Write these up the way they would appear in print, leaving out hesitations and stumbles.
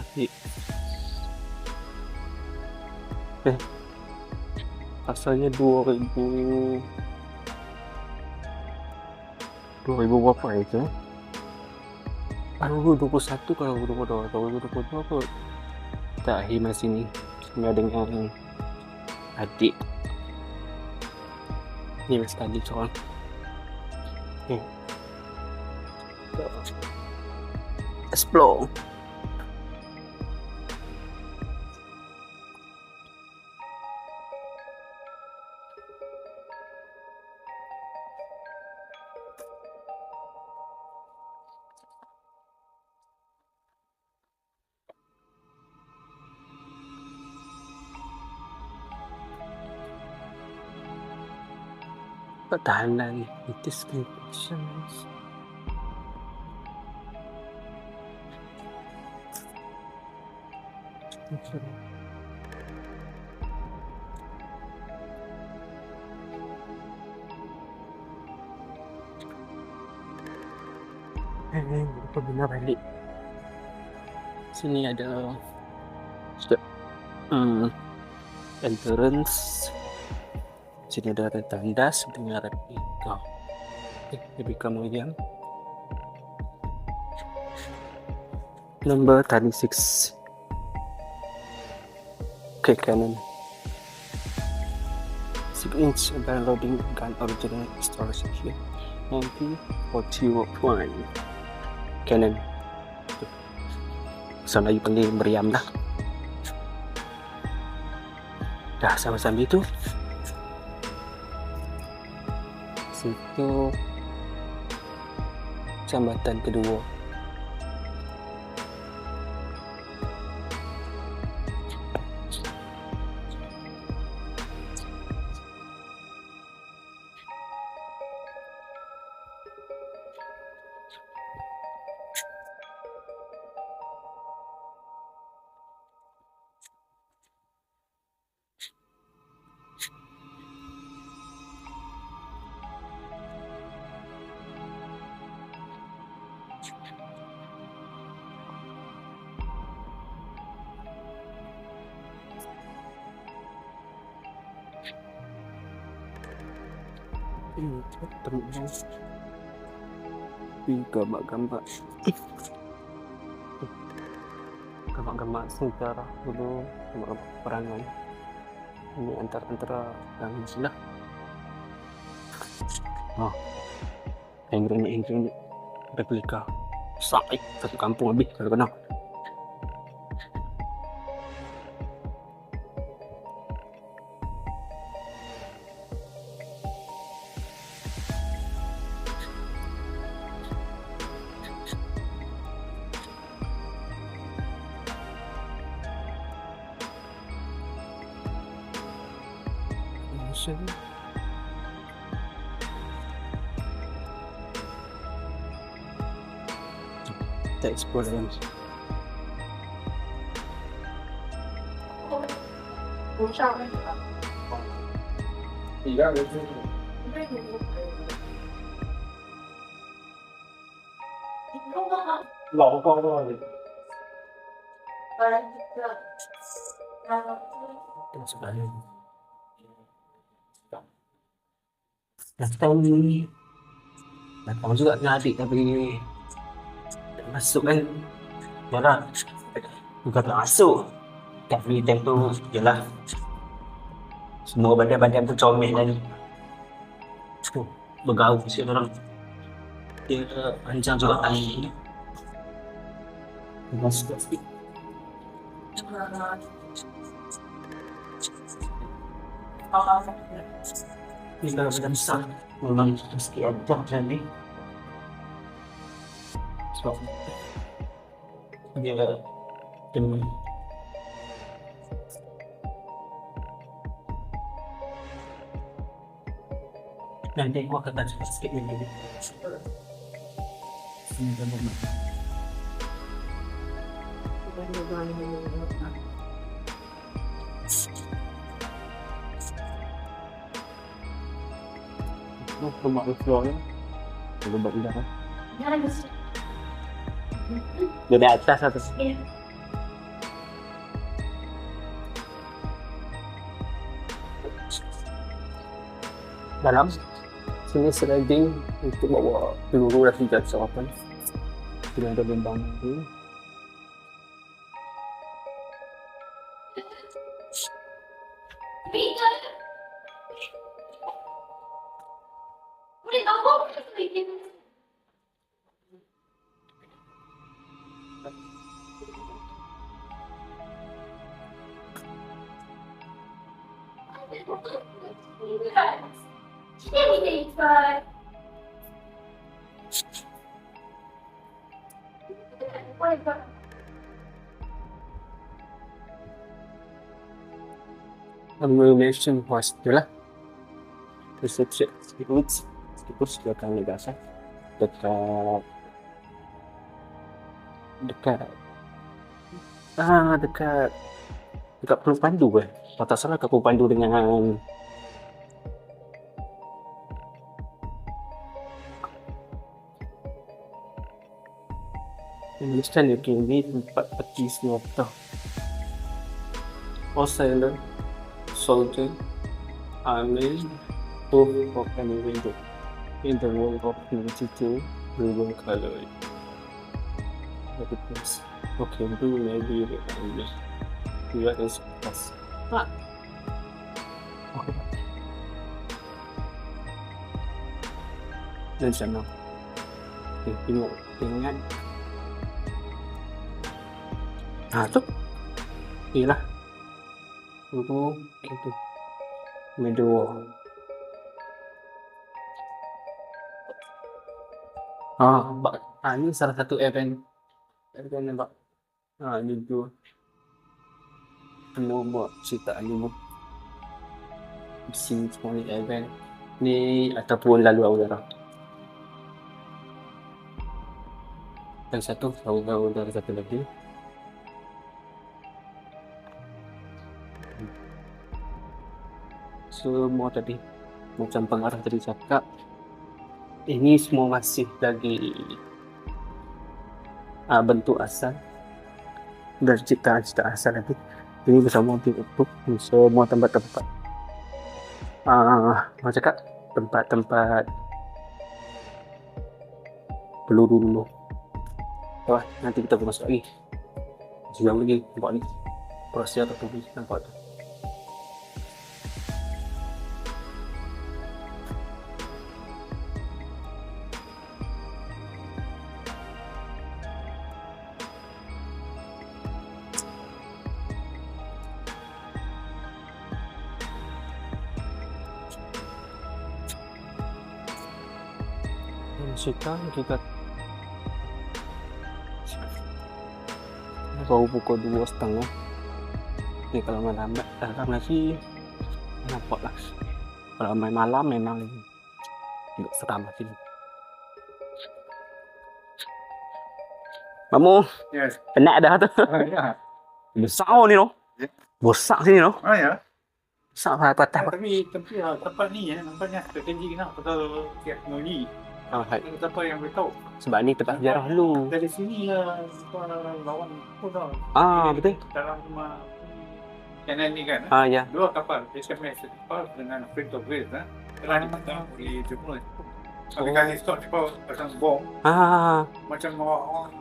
Tapi asalnya 2000 berapa itu? 2021 kalau 2022 aku tak himas sini sama dengan adik ni sekali soal explore pertahanan it is conditions. Lupa bina balik. Sini ada entrance. Sini ada tandas dengan replika. Replika museum. Number 36. Okay, Canon. 6-inch barrel loading gun original storage here. 40-41. Canon. Sana Melayu panggil meriam dah. Dah sama-sama itu. Situ jambatan kedua. Gambar-gambar gambar-gambar sejarah dulu, gambar perangan ini antara yang silah. Angry replika sakit satu kampung habis kalau kena. Kita explore lagi. Datang juga dengan adik tapi tak masuk kan. Yalah, bukan tak masuk. Tapi time tu yalah, semua badan-badan tu comel lagi. Bergaul sikit orang. Dia panjang juga tali. Masuk sikit. Bila sudah besar, memang mesti ada macam ni. Sebab dia nanti aku akan tajam sikit lagi. Lemak floor ni. Lemak dah. Dari atas atas. Dalam sini sliding untuk bawa peluru dan senjata serangan. Sini ada bembang ni. Illumination was itulah reception sedikit belakang negasa dekat Pulau Pandu kalau tak salah kat Pulau Pandu dengan understand you can need tempat peti senjata. All silent, soldier, army, both of any window. In the world of 92, blue color. Okay, blue maybe here is plus. Okay. Dan sana. Okay, tengok dengan tu inilah itu middle ini salah satu event nampak ini tu semua buat cerita ni sini semua ni event ni ataupun lalu udara dan satu lalu udara satu lagi. Semua tadi macam pengarah tadi cakap ini semua masih lagi bentuk asal dan ciptaan asal lagi. Ini bersama untuk semua tempat-tempat macam cakap tempat-tempat peluru dulu. Nanti kita boleh masuk lagi sejauh lagi nampak ni proses atau tulis nampak tu. Sekarang kita baru pukul 2:30. Ni kalau malam lagi nampak lah. Kalau main malam memang tidak seram sini. Mamu, Yes. penat dah tu. Ya. Besar ni no. Ya. Besar sini no. Ya. Besar patah. Tapi tempat ni nampaknya strategi kenapa pasal teknologi. Hai. Siapa yang beritahu? Sebab ni tempat sejarah dulu. Dari sini lah lawan pun tau. Betul. Dalam channel ni kan. Ya. Dua kapal HMS kapal dengan Prince of Wales telah dihantar oleh Jepun. Kali-kali stop di bawah pasang bom. Macam orang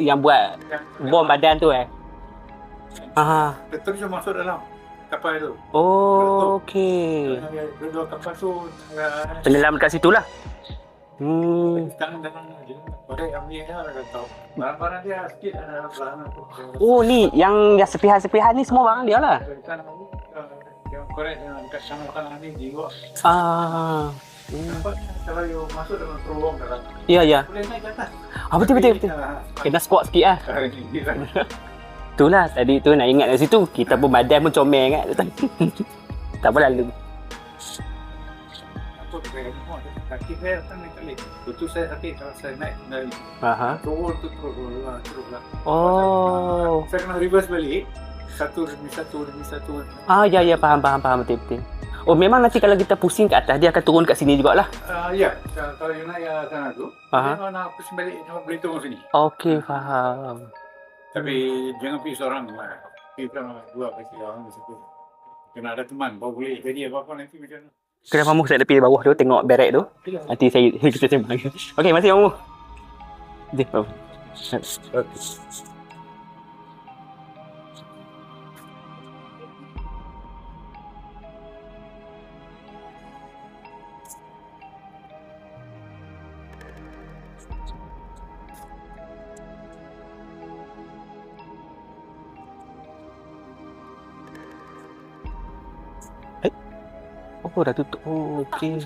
Yang buat bom badan tu betul je masuk dalam kapal tu. Oh, okey. Dua kapal tu Tenggelam kat situ lah. Tangan dalam aja. Boleh ambil dia lah kata. Barang-barang dia sikit ada barang tu. Oh ni yang sepihan-sepihan ni semua barang dia lah. Yang korek dengan kat sana tangan ni jiwa. Ah. Nampak kalau you masuk dalam terowong dalam. Ya ya. Boleh naik ke atas. Betul. Kena squat sikit lah. Itulah tadi tu nak ingat dari situ. Kita pun badan pun comel kan. Tak apa lalu. Kaki saya kan naik kali. Betul saya sakit kalau saya naik dari turun tu terus lah. Oh. Saya kena reverse balik. Satu demi satu. Ya faham betul. Oh memang nanti kalau kita pusing kat atas dia akan turun kat sini jugalah. Ya, kalau you naik sana tu, dia nak pusing balik dia boleh turun sini. Okey faham. Tapi jangan pergi seorang lah. Kita dua pergi orang di situ. Kena ada teman, baru boleh jadi apa-apa nanti macam mana. Kenapa Mamu saya pergi bawah tu tengok barek tu. Nanti kita sembang. Okey, masih Mamu. Okey. Oh dah tutup. Oh okey.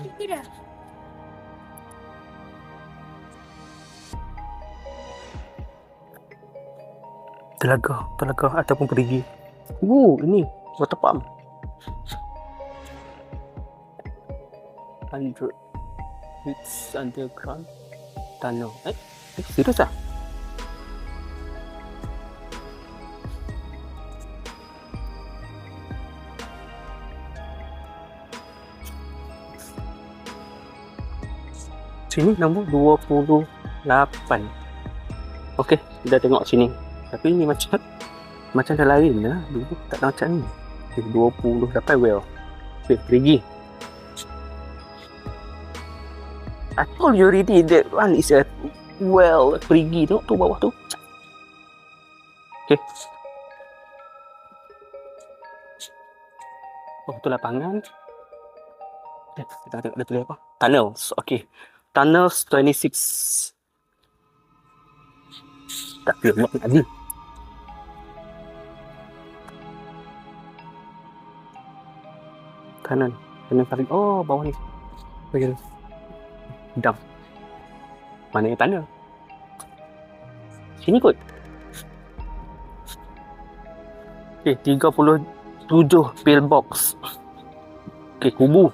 Telaga ataupun perigi. Ini water pump. 100 feet underground tunnel. Serius ah? Sini nombor 28. Okey, kita tengok sini. Tapi ni macam dah lain lah. Dulu tak macam ni. 28 well. Pergi. I told you already that one is a well. Pergi tu bawah tu. Okey. Oh, tu lapangan. Kita tengok dia tulis apa? Tunnels. Okey. Tunnels 26. Tak tengok lagi. Kanan paling. Oh, bawah ni. Bagi dam. Mana yang tunnel? Sini kot. Okey, 37 pillbox. Okey, kubu.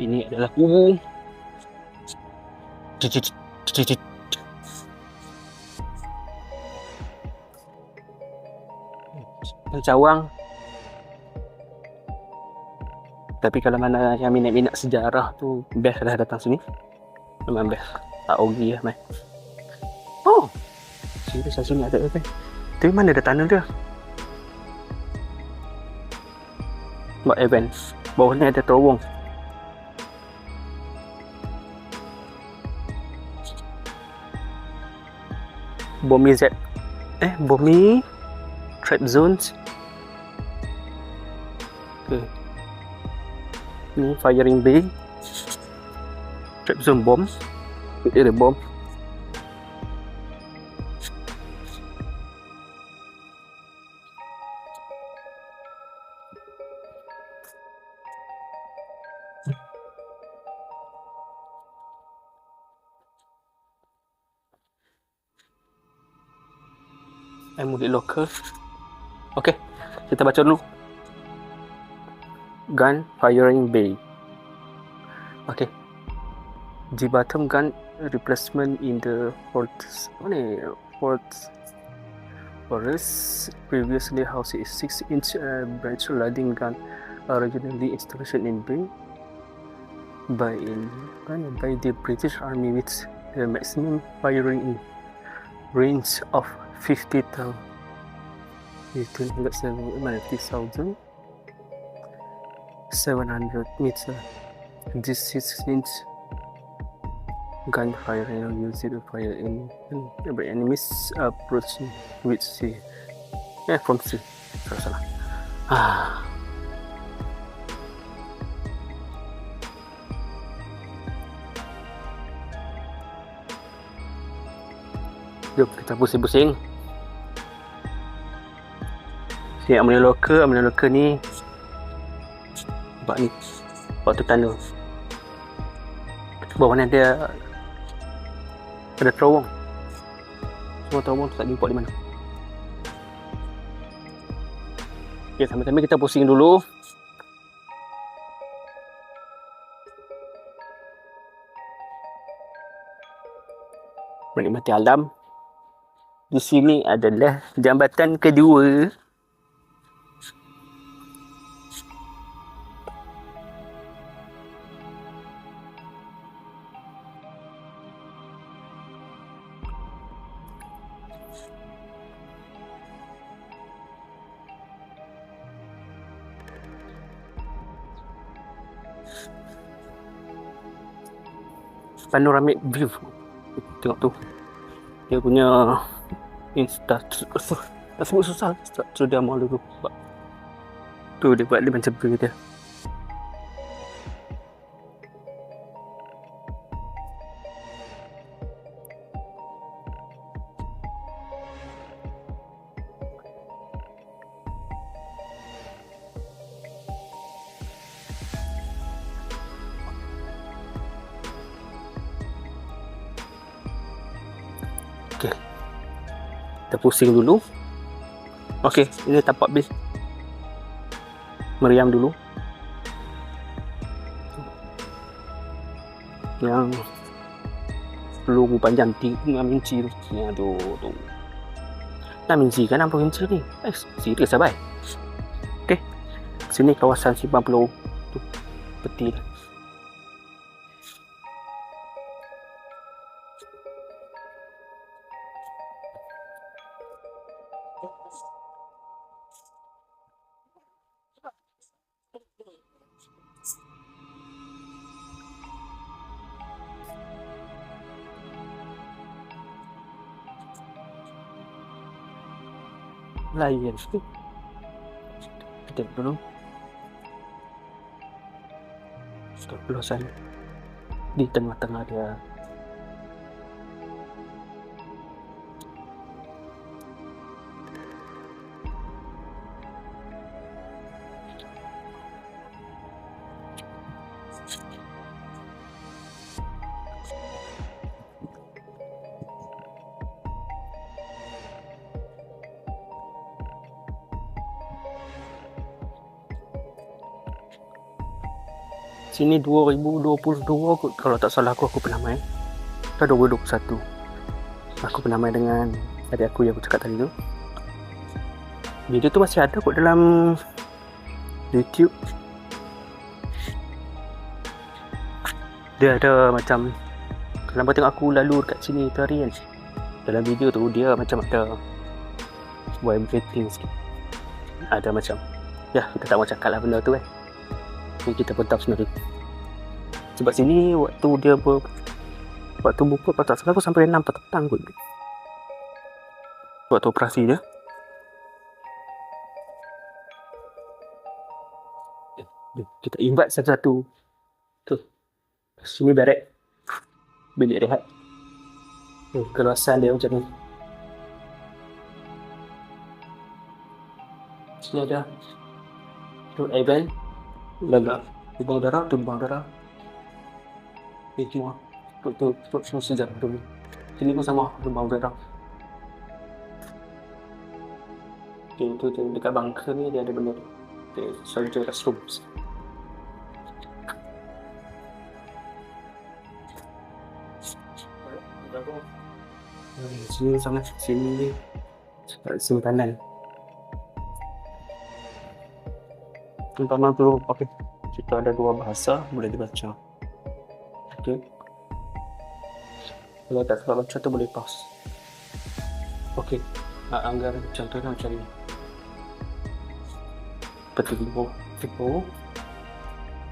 Ini adalah kubu. Cawang. Tapi kalau mana yang minat-minat sejarah tu, best lah datang sini. Memang best. Tak rugi lah, man. Oh! Serius lah sini ada apa? Tapi mana ada tunnel dia? Buat event. Bawah ni ada terowong. Bomi trap zones. Okay. Ni firing bay. Trap zone bomb. Ini ada bom. Mudik locker. Okey, kita baca dulu. Gun firing bay. Okay. The bottom gun replacement in the fortress previously housed a 6-inch branch loading gun originally installed in bay by the British Army with the maximum firing range of 50,000 700 meters. This 6-inch gunfire used to fire in enemies approaching with sea. From sea. Salah. Jom kita pusing-pusing. Si Amina Locker ni nampak ni waktu tunnel. Bawah ni ada terowong. Semua terowong tu tak jumpa di mana. Okay, sambil-sambil kita pusing dulu. Menikmati alam. Di sini adalah jambatan kedua. Panoramic view. Tengok tu. Dia punya Insta tak sebut susah. Sudah malu tu. Tu dia buat dia macam tu dia. Okay. Kita pusing dulu. Okay, ini tapak base. Meriam dulu. Yang peluru panjang 6 inci tu. Aduh, tu. 6 inci kan 60 inci ni. Serius sahabat. Okay. Sini kawasan simpan peluru. Tu. Peti dah. Layan tu. Kita dulu. Keluasan di tengah-tengah dia. Sini 2022 kalau tak salah aku pernah main. Atau 2021. Aku pernah main dengan adik aku yang aku cakap tadi tu. Video tu masih ada kot dalam YouTube. Dia ada macam, kalau tengok aku lalu dekat sini tu hari kan, dalam video tu dia macam ada vibrating sikit. Ada macam, ya kita tak mau cakap lah benda tu kan. Ni kita pun tahu sendiri. Sebab sini waktu dia waktu buka kalau tak salah aku sampai 6 petang kot. Waktu operasi dia. Kita invite satu-satu. Tu. Sini barak. Bilik rehat. Keluasan dia macam ni. Sini ada tu event. Lagak lubang darah tu lubang darah. Ni semua tu semua sejarah tu. Sini pun sama lubang darah. Tu dekat bunker ni dia ada benda tu. Surgery restrooms. Sini sangat sini simpanan. Pertama tu, okay. Situ ada 2 bahasa boleh dibaca. Okay. Kalau tak sempat baca tu boleh pause. Okay. Anggaran contohnya macam ni. Peti tipu.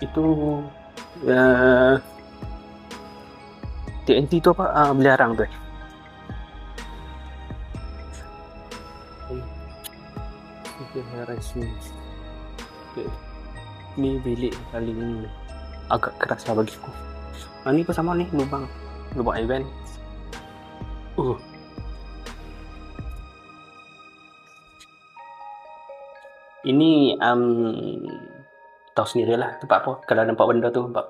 Itu TNT tu apa? Belarang tu. Okay. Ni bilik kali ni agak keras lah bagiku. Ni pun sama ni lubang event. Ini tahu sendirilah tempat apa. Kalau nampak benda tu nampak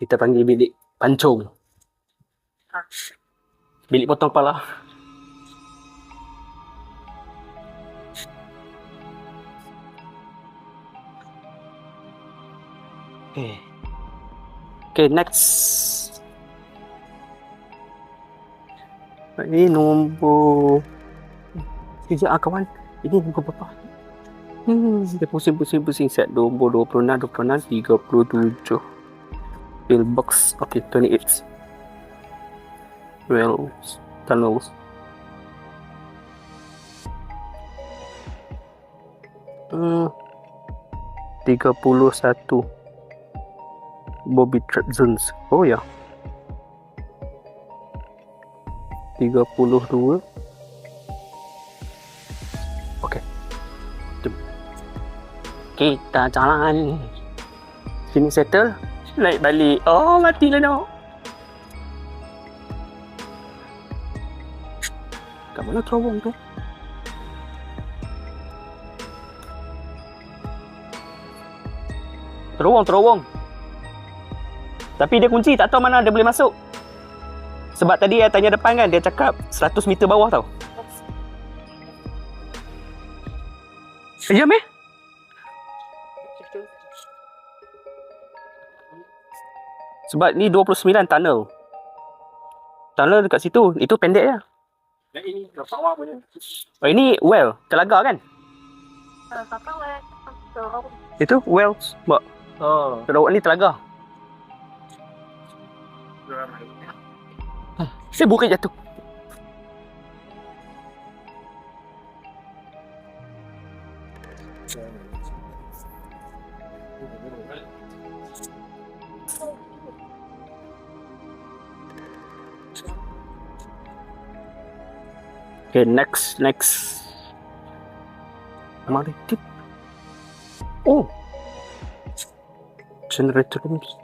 kita panggil bilik pancung. Bilik potong kepala. Okay, next. Ini nombor... Sekejap kawan. Ini nombor berapa? Dia pusing. Set nombor 26, 37. Pillbox. Okay, 28. Wells. Tunnels. Hmm. 31. Bobby Trap Zones. Oh ya. 32. Okey. Jom. Kita jalan. Sini settle. Naik balik. Oh, matilah nak. Kat mana terowong tu? Terowong. Tapi dia kunci, tak tahu mana dia boleh masuk. Sebab tadi saya tanya depan kan, dia cakap 100 meter bawah tau. Ya meh? Sebab ni 29 tunnel. Tunnel dekat situ, itu pendek je. Yang ini bawah punya. Oh, ini well, telaga kan? Itu well, sebab terowong ni telaga. Saya bukan jatuh. Okay, next. Mari tip. Oh, generator rooms.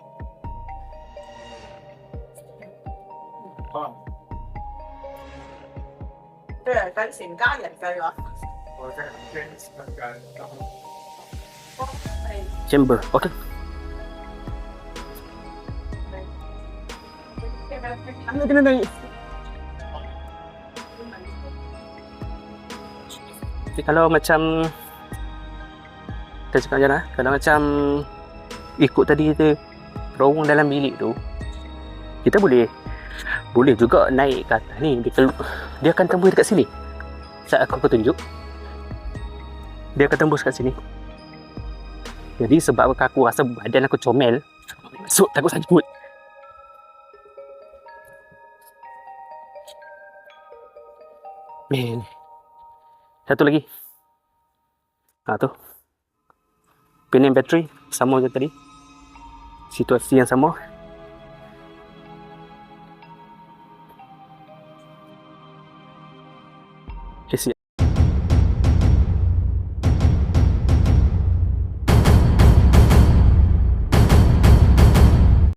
Chamber, okay. Kena naik. Kalau macam kita cakap je lah, kalau macam ikut tadi kita terowong dalam bilik tu, kita boleh juga naik ke atas ni. Dia akan tembus dekat sini. Saat aku tunjuk, dia akan tembus kat sini. Jadi sebab aku rasa badan aku comel, masuk takut sangkut. Man. Satu lagi. Tu. Pinin bateri sama je tadi. Situasi yang sama. Okay, siap.